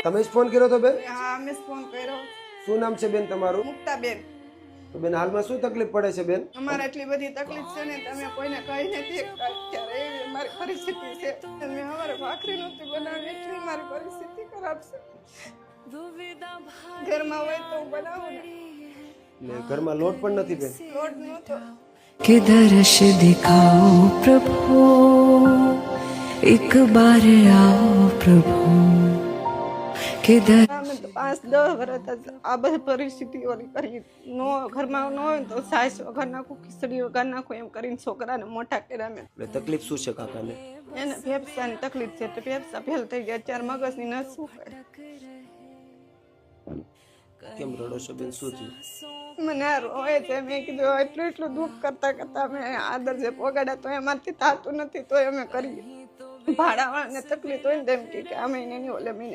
તમે જ ફોન કર્યો તો બેન? હા, અમે જ ફોન કર્યો. શું નામ છે બેન તમારું? મુક્તાબેન. તો બેન હાલમાં શું તકલીફ પડે છે બેન? અમારે એટલી બધી તકલીફ છે ને તમે કોઈને કહી નથી શકતા. અત્યારે એવી અમારી પરિસ્થિતિ છે. અમે અમારે ભાખરી નહોતી બનાવી એટલી મારી પરિસ્થિતિ ખરાબ છે. ઘરમાં હોય તો હું બનાવું ને. એટલે ઘરમાં લોટ પણ નથી બેન? લોટ નહોતો. कि दर्श दिखाओ प्रभु एक बार आओ प्रभु कि અમે તો 5-10 વર્ષ આ બધી પરિસ્થિતિ ઓલી કરી. નો ઘરમાં ન હોય તો સાસ વગર નાખું, ખીચડી વગર નાખું એમ કરીને છોકરાને મોટા કર્યા મેં. એટલે તકલીફ શું છે કાકાને? એને ફેફસાની તકલીફ છે તો ફેફસા ફેલ થઈ ગયા. અત્યારે મગજની નસ સુકાય. કેમ રડો છો બેન? શું થયું? મને આ રોવે છે. મેં કીધું એટલું દુઃખ કરતા કરતા અમે આદર જે પોગાડ્યા તો એમાંથી થતું નથી તો અમે કરીએ. ભાડાવાળાને તકલીફ હોય ને તેમ કે આ મહિને નહીં ઓલે મહિને